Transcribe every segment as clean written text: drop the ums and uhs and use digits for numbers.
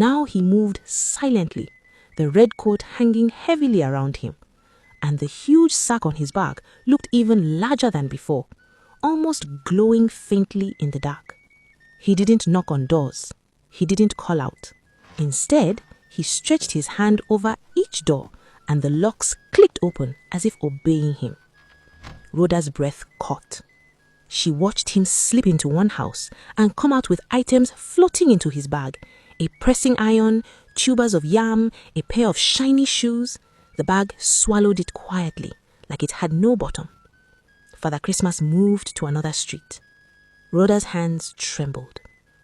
Now he moved silently, the red coat hanging heavily around him, and the huge sack on his back looked even larger than before, almost glowing faintly in the dark. He didn't knock on doors. He didn't call out. Instead, he stretched his hand over each door, and the locks clicked open as if obeying him. Rhoda's breath caught. She watched him slip into one house and come out with items floating into his bag: a pressing iron, tubers of yam, a pair of shiny shoes. The bag swallowed it quietly, like it had no bottom. Father Christmas moved to another street. Rhoda's hands trembled,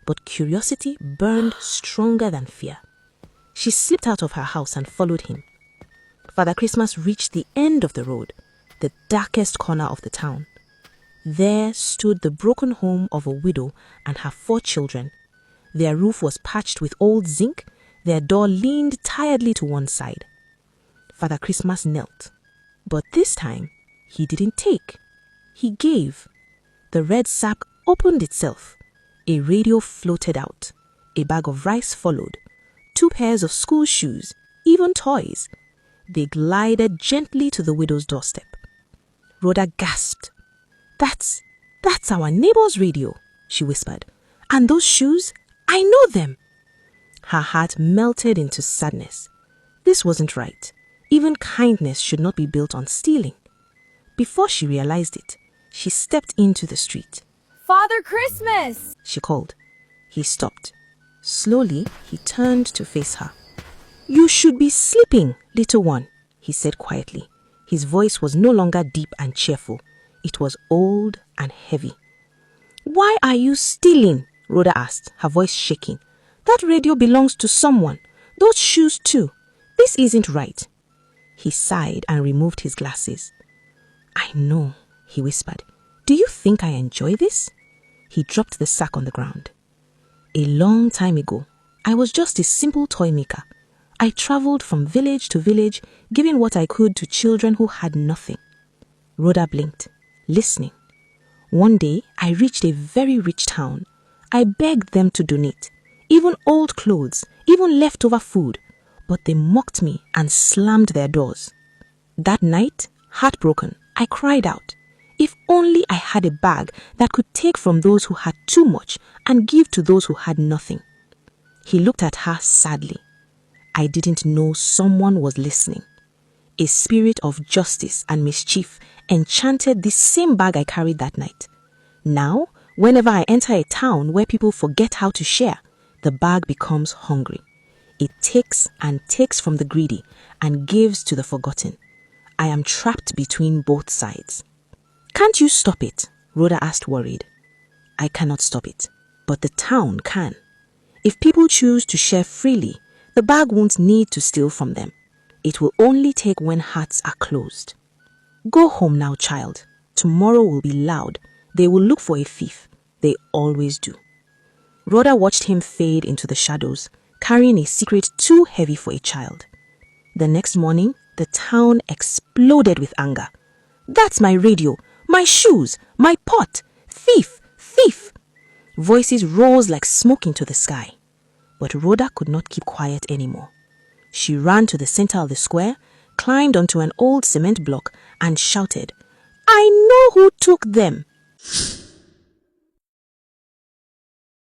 but curiosity burned stronger than fear. She slipped out of her house and followed him. Father Christmas reached the end of the road, the darkest corner of the town. There stood the broken home of a widow and her 4 children. Their roof was patched with old zinc. Their door leaned tiredly to one side. Father Christmas knelt, but this time he didn't take. He gave. The red sack opened itself. A radio floated out. A bag of rice followed. 2 pairs of school shoes, even toys. They glided gently to the widow's doorstep. Rhoda gasped. That's our neighbor's radio," she whispered. "And those shoes, I know them." Her heart melted into sadness. This wasn't right. Even kindness should not be built on stealing. Before she realized it, she stepped into the street. "Father Christmas!" she called. He stopped. Slowly, he turned to face her. "You should be sleeping, little one," he said quietly. His voice was no longer deep and cheerful. It was old and heavy. "Why are you stealing?" Rhoda asked, her voice shaking. "That radio belongs to someone. Those shoes too. This isn't right." He sighed and removed his glasses. "I know," he whispered. "Do you think I enjoy this?" He dropped the sack on the ground. "A long time ago, I was just a simple toy maker. I traveled from village to village, giving what I could to children who had nothing." Rhoda blinked, listening. "One day, I reached a very rich town. I begged them to donate, even old clothes, even leftover food, but they mocked me and slammed their doors. That night, heartbroken, I cried out, if only I had a bag that could take from those who had too much and give to those who had nothing." He looked at her sadly. "I didn't know someone was listening. A spirit of justice and mischief enchanted this same bag I carried that night. Now, whenever I enter a town where people forget how to share, the bag becomes hungry. It takes and takes from the greedy and gives to the forgotten. I am trapped between both sides." "Can't you stop it?" Rhoda asked, worried. "I cannot stop it, but the town can. If people choose to share freely, the bag won't need to steal from them. It will only take when hearts are closed. Go home now, child. Tomorrow will be loud. They will look for a thief. They always do." Rhoda watched him fade into the shadows, carrying a secret too heavy for a child. The next morning, the town exploded with anger. "That's my radio, my shoes, my pot. Thief, thief." Voices rose like smoke into the sky. But Rhoda could not keep quiet anymore. She ran to the center of the square, climbed onto an old cement block, and shouted, "I know who took them."